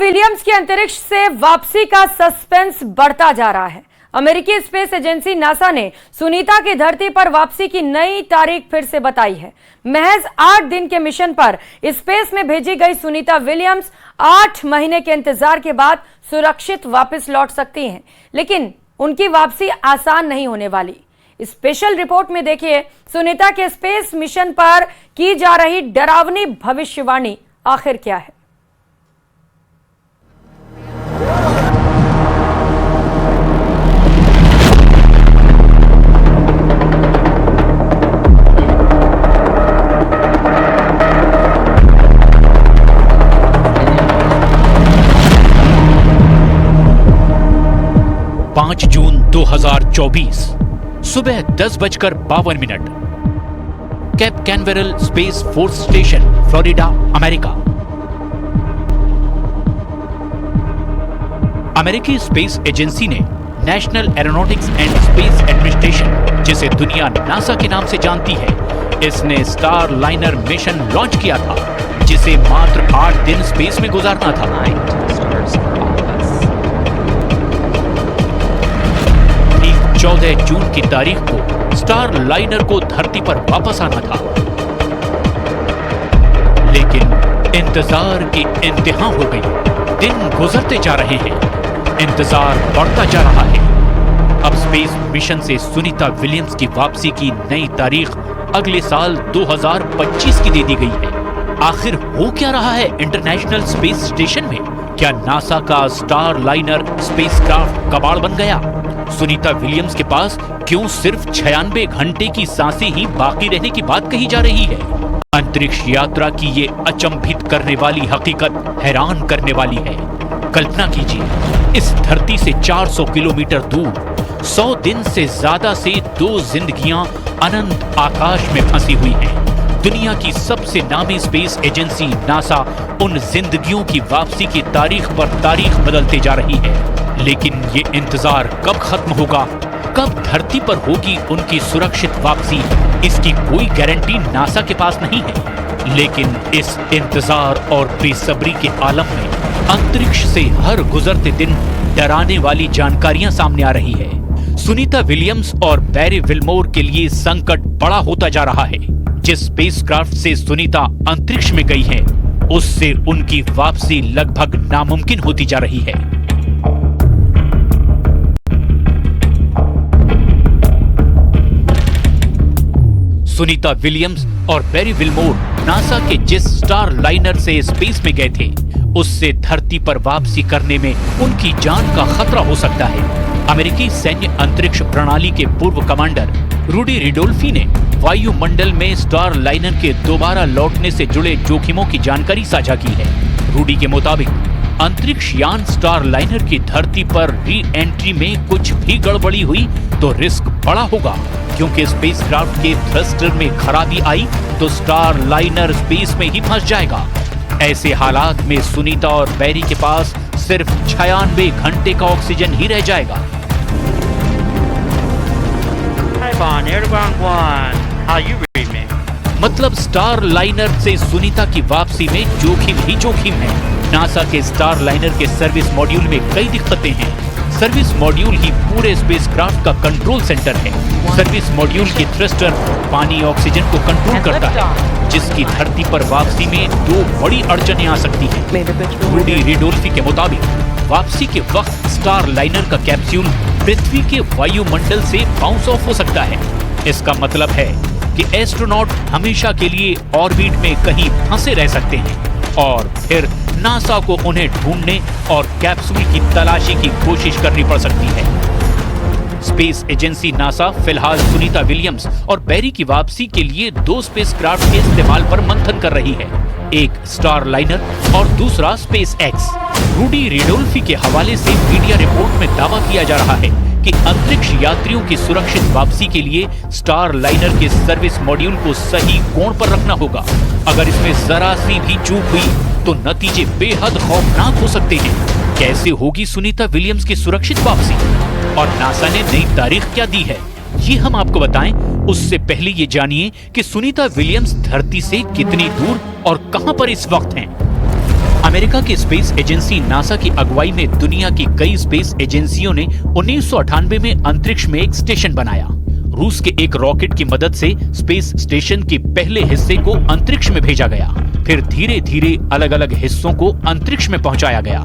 Williams की अंतरिक्ष से वापसी का सस्पेंस बढ़ता जा रहा है। अमेरिकी स्पेस एजेंसी नासा ने सुनीता की धरती पर वापसी की नई तारीख फिर से बताई है। महज 8 दिन के मिशन पर स्पेस में भेजी गई सुनीता विलियम्स 8 महीने के इंतजार के बाद सुरक्षित वापस लौट सकती हैं, लेकिन उनकी वापसी आसान नहीं होने वाली। स्पेशल रिपोर्ट में देखिए सुनीता के स्पेस मिशन पर की जा रही डरावनी भविष्यवाणी आखिर क्या है। जून 2024 सुबह 10:52 cap Canaveral space force station, Florida, America. अमेरिकी स्पेस एजेंसी ने national aeronautics and space administration, जिसे दुनिया नासा के नाम से जानती है, इसने स्टार लाइनर मिशन लॉन्च किया था, जिसे मात्र 8 दिन स्पेस में गुजारना था। 14 जून की तारीख को स्टार लाइनर को धरती पर वापस आना था, लेकिन इंतजार की इंतहा हो गई। दिन गुजरते जा रहे हैं, इंतजार बढ़ता जा रहा है। अब स्पेस मिशन से सुनीता विलियम्स की वापसी की नई तारीख अगले साल 2025 की दे दी गई है। आखिर हो क्या रहा है इंटरनेशनल स्पेस स्टेशन में? क्या नासा का स्टार लाइनर स्पेसक्राफ्ट कबाड़ बन गया? सुनीता विलियम्स के पास क्यों सिर्फ 96 घंटे की सांसें ही बाकी रहने की बात कही जा रही है? अंतरिक्ष यात्रा की ये अचंभित करने वाली हकीकत हैरान करने वाली है। कल्पना कीजिए, इस धरती से 400 किलोमीटर दूर 100 दिन से ज्यादा से 2 जिंदगियां अनंत आकाश में फंसी हुई हैं। दुनिया की सबसे नामी स्पेस एजेंसी नासा उन जिंदगियों की वापसी की तारीख पर तारीख बदलते जा रही है, लेकिन ये इंतजार कब खत्म होगा, कब धरती पर होगी उनकी सुरक्षित वापसी, इसकी कोई गारंटी नासा के पास नहीं है। लेकिन इस इंतजार और बेसब्री के आलम में अंतरिक्ष से हर गुजरते दिन डराने वाली जानकारियां सामने आ रही है। सुनीता विलियम्स और बैरी विल्मोर के लिए संकट बड़ा होता जा रहा है। जिस स्पेसक्राफ्ट से सुनीता अंतरिक्ष में गई है, उससे उनकी वापसी लगभग नामुमकिन होती जा रही है। सुनीता विलियम्स और बैरी विल्मोर नासा के जिस स्टार लाइनर से स्पेस में गए थे, उससे धरती पर वापसी करने में उनकी जान का खतरा हो सकता है। अमेरिकी सैन्य अंतरिक्ष प्रणाली के पूर्व कमांडर रूडी रिडोल्फी ने वायुमंडल में स्टार लाइनर के दोबारा लौटने से जुड़े जोखिमों की जानकारी साझा की है। रूडी के मुताबिक अंतरिक्ष यान स्टार लाइनर की धरती पर री एंट्री में कुछ भी गड़बड़ी हुई तो रिस्क बड़ा होगा, क्योंकि स्पेसक्राफ्ट के थ्रस्टर में खराबी आई तो स्टार लाइनर स्पेस में ही फंस जाएगा। ऐसे हालात में सुनीता और बैरी के पास सिर्फ 96 घंटे का ऑक्सीजन ही रह जाएगा। मतलब स्टार लाइनर से सुनीता की वापसी में जोखिम ही जोखिम है। नासा के स्टार लाइनर के सर्विस मॉड्यूल में कई दिक्कतें हैं। सर्विस मॉड्यूल ही पूरे स्पेसक्राफ्ट का कंट्रोल सेंटर है। सर्विस मॉड्यूल की थ्रस्टर पानी ऑक्सीजन को कंट्रोल करता है, जिसकी धरती पर वापसी में 2 बड़ी अड़चनें आ सकती हैं। रूडी रिडोल्फी के मुताबिक वापसी के वक्त स्टार लाइनर का कैप्सूल पृथ्वी के वायुमंडल से बाउंस ऑफ हो सकता है। इसका मतलब है कि एस्ट्रोनॉट हमेशा के लिए ऑर्बिट में कहीं फंसे रह सकते हैं और फिर नासा को उन्हें ढूंढने और कैप्सूल की तलाशी की कोशिश करनी पड़ सकती है। स्पेस एजेंसी नासा फिलहाल सुनीता विलियम्स और बैरी की वापसी के लिए 2 स्पेसक्राफ्ट के इस्तेमाल पर मंथन कर रही है, एक स्टार लाइनर और दूसरा स्पेस एक्स। रूडी रिडोल्फी के हवाले से मीडिया रिपोर्ट में दावा किया जा रहा है कि अंतरिक्ष यात्रियों की सुरक्षित वापसी के लिए स्टार लाइनर के सर्विस मॉड्यूल को सही कोण पर रखना होगा। अगर इसमें जरा सी भी चूक हुई तो नतीजे बेहद खौफनाक हो सकते हैं। कैसे होगी सुनीता विलियम्स की सुरक्षित वापसी और नासा ने नई तारीख क्या दी है, ये हम आपको बताएं। उससे पहले ये जानिए कि सुनीता विलियम्स धरती से कितनी दूर और कहां पर इस वक्त हैं। अमेरिका की स्पेस एजेंसी नासा की अगुवाई में दुनिया की कई स्पेस एजेंसियों ने 1998 में अंतरिक्ष में एक स्टेशन बनाया। रूस के एक रॉकेट की मदद से स्पेस स्टेशन के पहले हिस्से को अंतरिक्ष में भेजा गया, फिर धीरे धीरे अलग अलग हिस्सों को अंतरिक्ष में पहुंचाया गया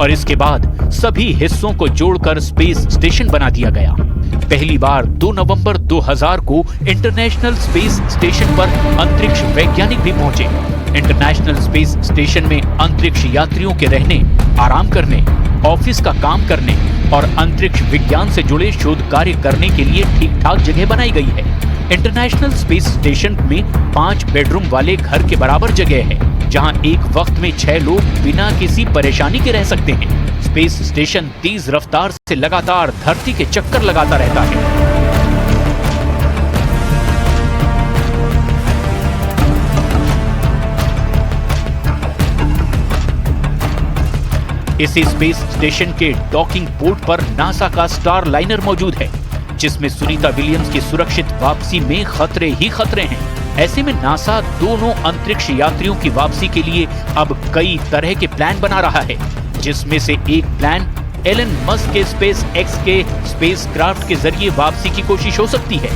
और इसके बाद सभी हिस्सों को जोड़कर स्पेस स्टेशन बना दिया गया। पहली बार 2 नवंबर 2000 को इंटरनेशनल स्पेस स्टेशन पर अंतरिक्ष वैज्ञानिक भी पहुंचे। इंटरनेशनल स्पेस स्टेशन में अंतरिक्ष यात्रियों के रहने, आराम करने, ऑफिस का काम करने और अंतरिक्ष विज्ञान से जुड़े शोध कार्य करने के लिए ठीक ठाक जगह बनाई गई है। इंटरनेशनल स्पेस स्टेशन में 5 बेडरूम वाले घर के बराबर जगह है, जहां एक वक्त में 6 लोग बिना किसी परेशानी के रह सकते हैं। स्पेस स्टेशन तेज रफ्तार से लगातार धरती के चक्कर लगाता रहता है। इसी स्पेस स्टेशन के डॉकिंग पोर्ट पर नासा का स्टार लाइनर मौजूद है, जिसमें सुनीता विलियम्स की सुरक्षित वापसी में खतरे ही खतरे हैं। ऐसे में नासा दोनों अंतरिक्ष यात्रियों की वापसी के लिए अब कई तरह के प्लान बना रहा है, जिसमें से एक प्लान एलन मस्क के स्पेस एक्स के स्पेसक्राफ्ट के जरिए वापसी की कोशिश हो सकती है।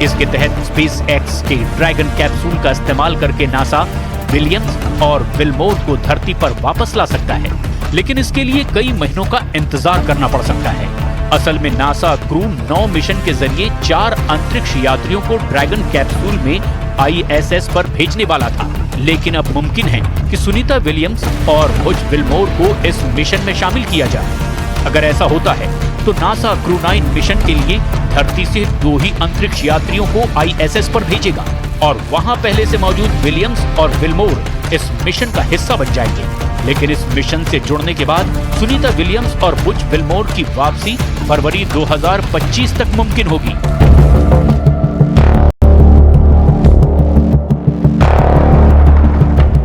इसके तहत स्पेस एक्स के ड्रैगन कैप्सूल का इस्तेमाल करके नासा विलियम्स और विलमोर को धरती पर वापस ला सकता है, लेकिन इसके लिए कई महीनों का इंतजार करना पड़ सकता है। असल में नासा क्रू 9 मिशन के जरिए 4 अंतरिक्ष यात्रियों को ड्रैगन कैप्सूल में ISS पर भेजने वाला था, लेकिन अब मुमकिन है कि सुनीता विलियम्स और बुच विलमोर को इस मिशन में शामिल किया जाए। अगर ऐसा होता है तो नासा क्रू 9 मिशन के लिए धरती से 2 ही अंतरिक्ष यात्रियों को ISS पर भेजेगा और वहां पहले से मौजूद विलियम्स और विलमोर इस मिशन का हिस्सा बन जाएंगे। लेकिन इस मिशन से जुड़ने के बाद सुनीता विलियम्स और बुच विलमोर की वापसी फरवरी 2025 तक मुमकिन होगी।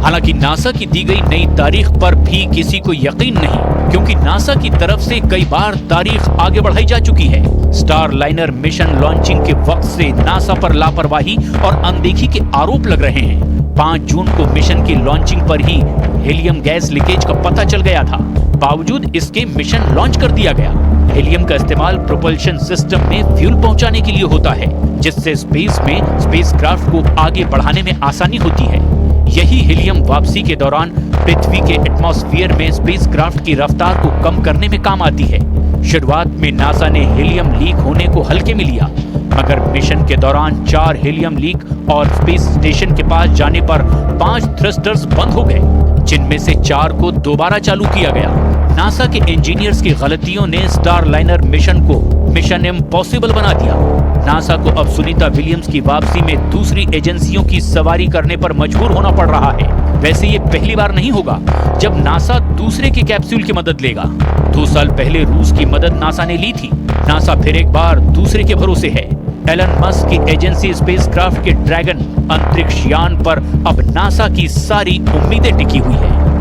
हालांकि नासा की दी गई नई तारीख पर भी किसी को यकीन नहीं, क्योंकि नासा की तरफ से कई बार तारीख आगे बढ़ाई जा चुकी है। स्टार लाइनर मिशन लॉन्चिंग के वक्त से नासा पर लापरवाही और अनदेखी के आरोप लग रहे हैं। 5 जून को मिशन की लॉन्चिंग पर ही हीलियम गैस लीकेज का पता चल गया था, बावजूद इसके मिशन लॉन्च कर दिया गया। हीलियम का इस्तेमाल प्रोपल्शन सिस्टम में फ्यूल पहुंचाने के लिए होता है, जिससे स्पेस में स्पेसक्राफ्ट को आगे बढ़ाने में आसानी होती है। यही हीलियम वापसी के दौरान पृथ्वी के एटमॉस्फेयर में स्पेसक्राफ्ट की रफ्तार को कम करने में काम आती है। शुरुआत में नासा ने हीलियम लीक होने को हल्के में लिया, मगर मिशन के दौरान 4 हीलियम लीक और स्पेस स्टेशन के पास जाने पर 5 थ्रस्टर्स बंद हो गए, जिनमें से 4 को दोबारा चालू किया गया। नासा के इंजीनियर्स की गलतियों ने स्टार लाइनर मिशन को मिशन इम्पॉसिबल बना दिया। नासा को अब सुनीता विलियम्स की वापसी में दूसरी एजेंसियों की सवारी करने पर मजबूर होना पड़ रहा है। वैसे ये पहली बार नहीं होगा जब नासा दूसरे के कैप्सूल की मदद लेगा। 2 साल पहले रूस की मदद नासा ने ली थी। नासा फिर एक बार दूसरे के भरोसे है। एलन मस्क की एजेंसी स्पेसक्राफ्ट के ड्रैगन अंतरिक्ष यान पर अब नासा की सारी उम्मीदें टिकी हुई है।